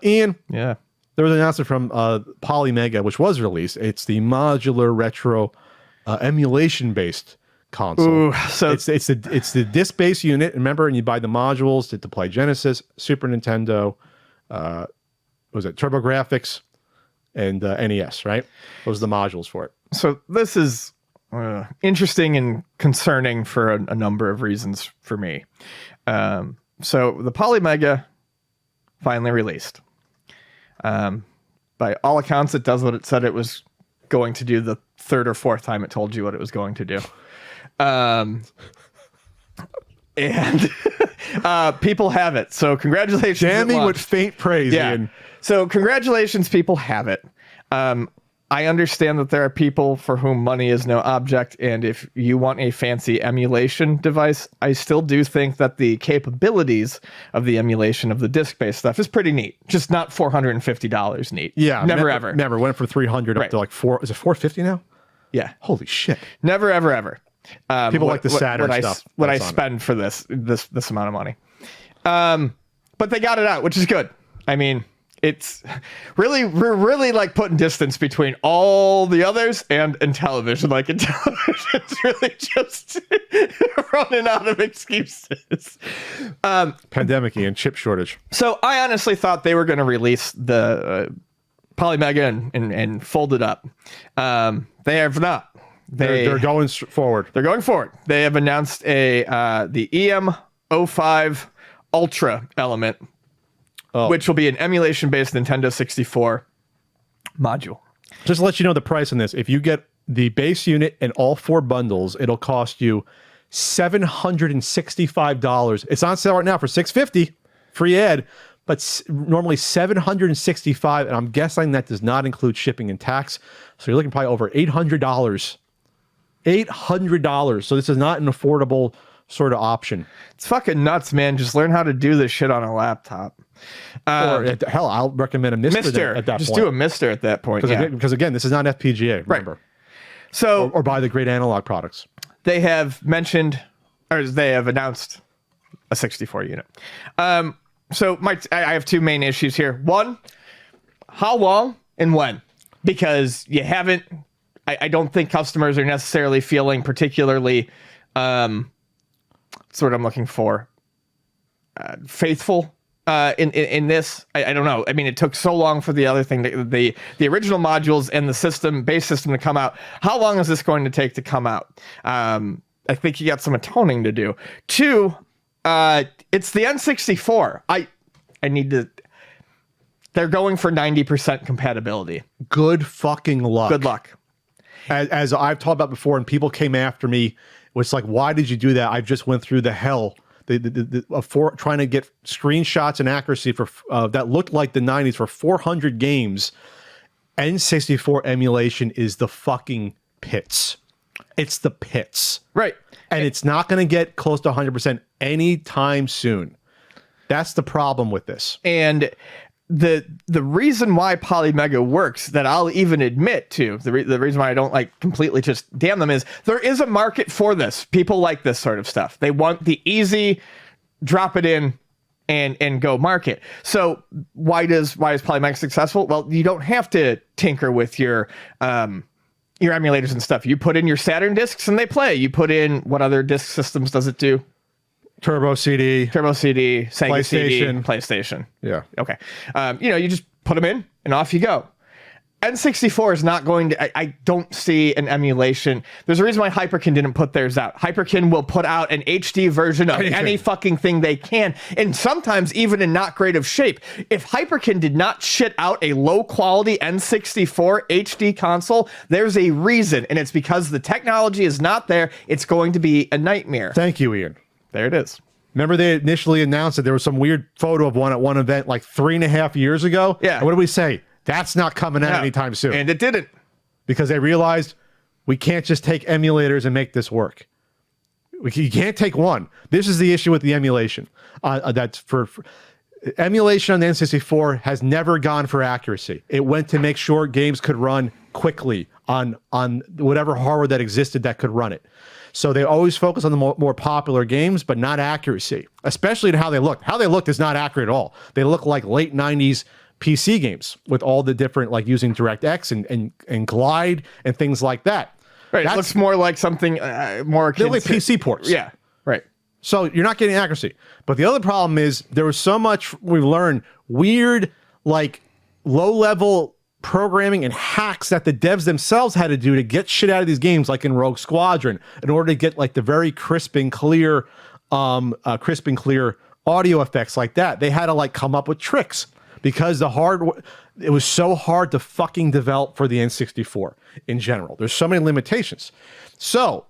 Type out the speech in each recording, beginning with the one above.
Ian, Yeah. there was an announcement from Polymega, which was released. It's the modular retro emulation-based console. Ooh, so it's the disc-based unit. Remember, and you buy the modules to play Genesis, Super Nintendo, was it TurboGrafx, and NES, right? Those are the modules for it. So this is interesting and concerning for a number of reasons for me. So the Polymega finally released. By all accounts, it does what it said it was going to do the third or fourth time it told you what it was going to do. And people have it. So congratulations. Damning with faint praise, Ian. So congratulations, people have it. I understand that there are people for whom money is no object, and if you want a fancy emulation device, I still do think that the capabilities of the emulation of the disc-based stuff is pretty neat. Just not $450 neat. Yeah. Never. Never. Went from 300 up to like is it 450 now? Yeah. Holy shit. Never, ever. People like the Saturn stuff. What I spend for this amount of money. But they got it out, which is good. I mean, we're really like putting distance between all the others and television. Like television's really just running out of excuses. Pandemic and chip shortage. So I honestly thought they were going to release the Polymega and fold it up. They have not. They're going forward. They're going forward. They have announced the EM05 Ultra element, which will be an emulation-based Nintendo 64 module. Just to let you know the price on this, if you get the base unit and all 4 bundles, it'll cost you $765. It's on sale right now for $650, free ad, but normally $765, and I'm guessing that does not include shipping and tax. So you're looking probably over $800. $800. So this is not an affordable sort of option. It's fucking nuts, man. Just learn how to do this shit on a laptop. Or hell, I'll recommend a Mister at that just point. Do a Mister at that point. Because again, this is not FPGA, remember. Right. So or buy the great analog products. They have mentioned, or they have announced a 64 unit. So I have 2 main issues here. One, how long and when? Because you haven't. I don't think customers are necessarily feeling particularly. That's what I'm looking for. Faithful in this. I don't know. I mean, it took so long for the other thing, the original modules and the base system to come out. How long is this going to take to come out? I think you got some atoning to do. 2, it's the N64. I need to. They're going for 90% compatibility. Good fucking luck. Good luck. As I've talked about before, and people came after me, it's like, why did you do that? I just went through the hell of trying to get screenshots and accuracy for that looked like the 90s for 400 games. N64 emulation is the fucking pits. It's the pits. Right. And it's not going to get close to 100% anytime soon. That's the problem with this. And the reason why Polymega works, that I'll even admit to, the reason why I don't like completely just damn them, is there is a market for this. People like this sort of stuff. They want the easy drop it in and go market. So why is Polymega successful? Well, you don't have to tinker with your emulators and stuff. You put in your Saturn discs and they play. You put in, what other disc systems does it do? Turbo CD, Sega PlayStation. CD, PlayStation. Yeah. Okay. You just put them in and off you go. N64 is not going to, I don't see an emulation. There's a reason why Hyperkin didn't put theirs out. Hyperkin will put out an HD version of any fucking thing they can, and sometimes even in not great of shape. If Hyperkin did not shit out a low quality N64 HD console, there's a reason, and it's because the technology is not there. It's going to be a nightmare. Thank you, Ian. There it is. Remember they initially announced that there was some weird photo of one at one event like 3.5 years ago? Yeah. And what did we say? That's not coming out anytime soon. And it didn't. Because they realized we can't just take emulators and make this work. You can't take one. This is the issue with the emulation. That's for emulation on the N64 has never gone for accuracy. It went to make sure games could run quickly on whatever hardware that existed that could run it. So they always focus on the more popular games, but not accuracy, especially in how they look. How they looked is not accurate at all. They look like late 90s PC games with all the different, like using DirectX and Glide and things like that. Right. It looks more like something more akin they're like PC ports. Yeah. Right. So you're not getting accuracy. But the other problem is there was so much we've learned weird, like low-level programming and hacks that the devs themselves had to do to get shit out of these games, like in Rogue Squadron, in order to get like the very crisp and clear audio effects like that. They had to like come up with tricks because it was so hard to fucking develop for the N64 in general. There's so many limitations. So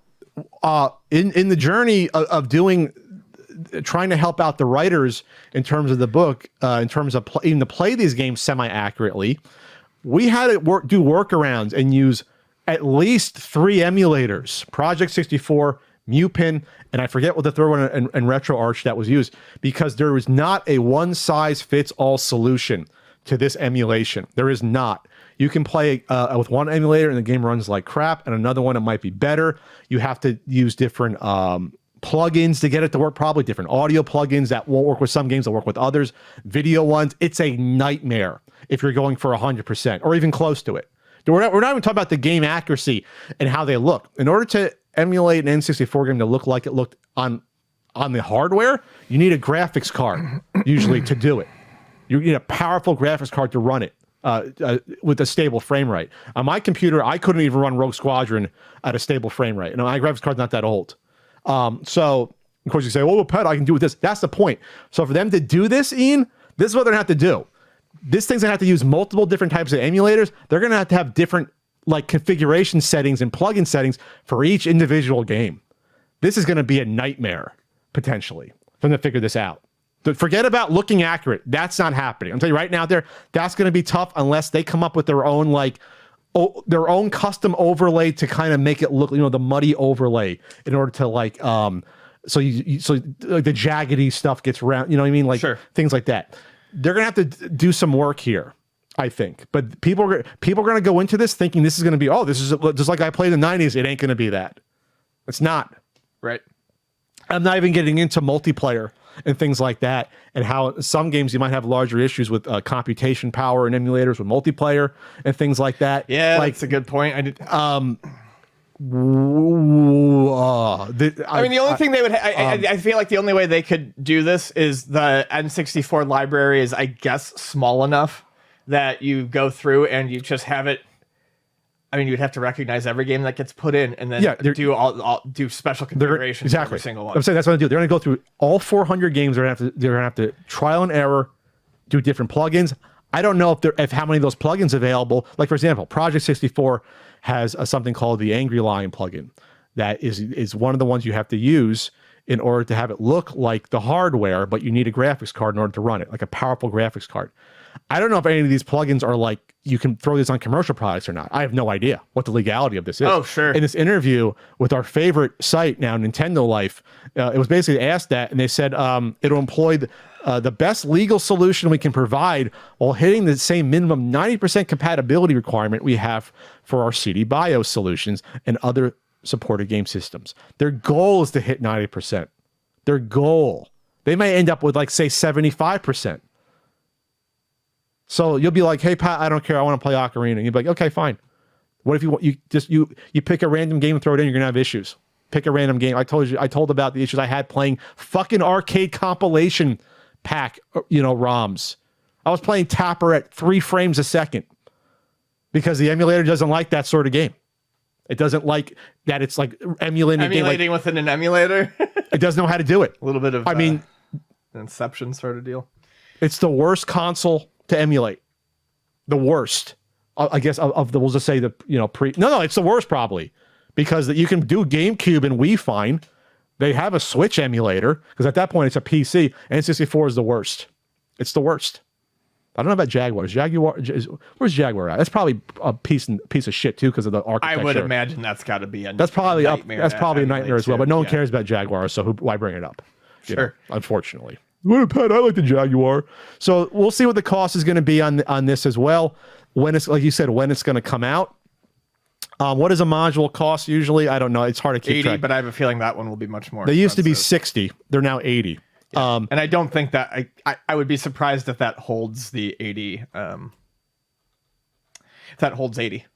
in the journey of trying to help out the writers in terms of the book, in terms of even to play these games semi-accurately, we had to do workarounds and use at least 3 emulators: Project 64, MuPin, and I forget what the third one and RetroArch that was used, because there was not a one-size-fits-all solution to this emulation. There is not. You can play with one emulator and the game runs like crap, and another one it might be better. You have to use different plugins to get it to work, probably different audio plugins that won't work with some games, that work with others, video ones. It's a nightmare if you're going for 100% or even close to it. We're not even talking about the game accuracy and how they look. In order to emulate an N64 game to look like it looked on the hardware, you need a graphics card usually to do it. You need a powerful graphics card to run it with a stable frame rate. On my computer, I couldn't even run Rogue Squadron at a stable frame rate. And my graphics card's not that old. So, of course, you say, well, Pat, I can do with this. That's the point. So for them to do this, Ian, this is what they're going to have to do. This thing's going to have to use multiple different types of emulators. They're going to have different like configuration settings and plugin settings for each individual game. This is going to be a nightmare, potentially, for them to figure this out. Forget about looking accurate. That's not happening. I'm telling you right now, that's going to be tough unless they come up with their own their own custom overlay to kind of make it look, the muddy overlay in order to like so like the jaggedy stuff gets around, you know what I mean? Like sure. Things like that. They're gonna have to do some work here, I think. But people are gonna go into this thinking this is gonna be, this is just like I played in the 90s. It ain't gonna be that. It's not. Right. I'm not even getting into multiplayer and things like that, and how some games you might have larger issues with computation power and emulators with multiplayer and things like that. Yeah, like, that's a good point. I mean, the only thing they would, I feel like the only way they could do this is the N64 library is, I guess, small enough that you go through and you just have it. I mean, you'd have to recognize every game that gets put in, and then do special configurations for every single one. I'm saying that's what they do. They're going to go through all 400 games. They're going to have to trial and error, do different plugins. I don't know if how many of those plugins available. Like for example, Project 64 has something called the Angry Lion plugin. That is one of the ones you have to use in order to have it look like the hardware, but you need a graphics card in order to run it, like a powerful graphics card. I don't know if any of these plugins are like, you can throw these on commercial products or not. I have no idea what the legality of this is. Oh, sure. In this interview with our favorite site now, Nintendo Life, it was basically asked that, and they said it'll employ the best legal solution we can provide while hitting the same minimum 90% compatibility requirement we have for our CD BIOS solutions and other supported game systems. Their goal is to hit 90%. Their goal. They may end up with like, say, 75%. So you'll be like, hey, Pat, I don't care. I want to play Ocarina. And you'll be like, okay, fine. What if you pick a random game and throw it in, you're going to have issues. Pick a random game. I told about the issues I had playing fucking arcade compilation pack, ROMs. I was playing Tapper at 3 frames a second because the emulator doesn't like that sort of game. It doesn't like that. It's like emulating like, within an emulator. It doesn't know how to do it. A little bit of, an Inception sort of deal. It's the worst console to emulate. The worst, I guess, of the, we'll just say it's the worst probably, because you can do GameCube and Wii fine. They have a Switch emulator because at that point it's a PC. N64 is the worst. It's the worst. I don't know about Jaguar. Where's Jaguar at? That's probably a piece of shit too because of the architecture. I would imagine that's got to be a that's probably nightmare. That's probably a nightmare as well. But no one cares about Jaguar, so why bring it up? Sure. Unfortunately. What, Pat? I like the Jaguar. So we'll see what the cost is going to be on this as well. When it's, like you said, when it's going to come out. What does a module cost usually? I don't know. It's hard to keep 80, track. but I have a feeling that one will be much more. They used to be expensive. 60. They're now 80. And I don't think that I would be surprised if that holds the 80. If that holds 80,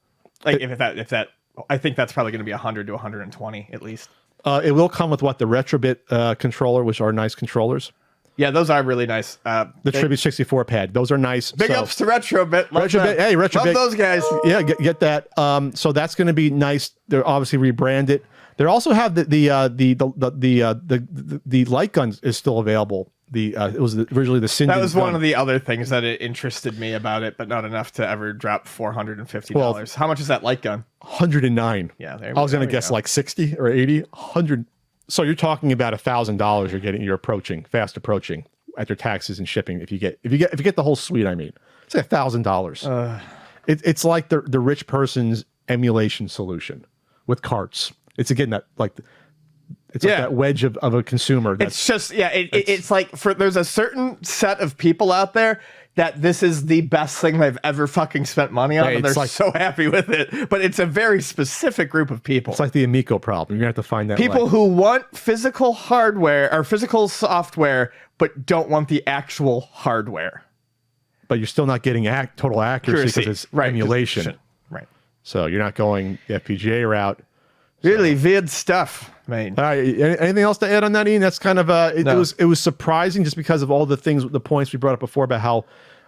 like if that I think that's probably going to be 100 to 120 at least. It will come with what the Retrobit controller, which are nice controllers. Yeah, those are really nice. The Tribute 64 pad, those are nice. Big ups to Retrobit. Love Retrobit, that. hey, Retrobit. Love those guys. Yeah, get that. So that's going to be nice. They're obviously rebranded. They also have the light guns is still available. It was originally the Sinden. That was one of the other things that it interested me about it, but not enough to ever drop $450. Well, How much is that light gun? 109. Yeah, I was going to guess like 60 or 80, 100. So you're talking about $1,000. You're approaching, fast approaching after taxes and shipping. If you get the whole suite, I mean, it's like $1,000. It's like the rich person's emulation solution with carts. It's again that like it's like that wedge of a consumer. It's just it's like there's a certain set of people out there that this is the best thing they've ever fucking spent money on, and they're like, so happy with it. But it's a very specific group of people. It's like the Amico problem. You're gonna have to find that people who want physical hardware or physical software, but don't want the actual hardware. But you're still not getting total accuracy because it's emulation. Right. So you're not going the FPGA route. Really weird stuff, man. All right. Anything else to add on that, Ian? That's kind of it was surprising just because of all the points we brought up before about how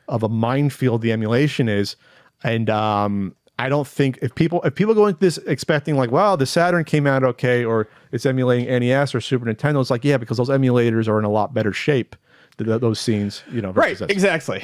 of a minefield the emulation is, and I don't think if people go into this expecting like, wow, the Saturn came out okay, or it's emulating NES or Super Nintendo, it's like, yeah, because those emulators are in a lot better shape. Those scenes, Right? versus this. Exactly.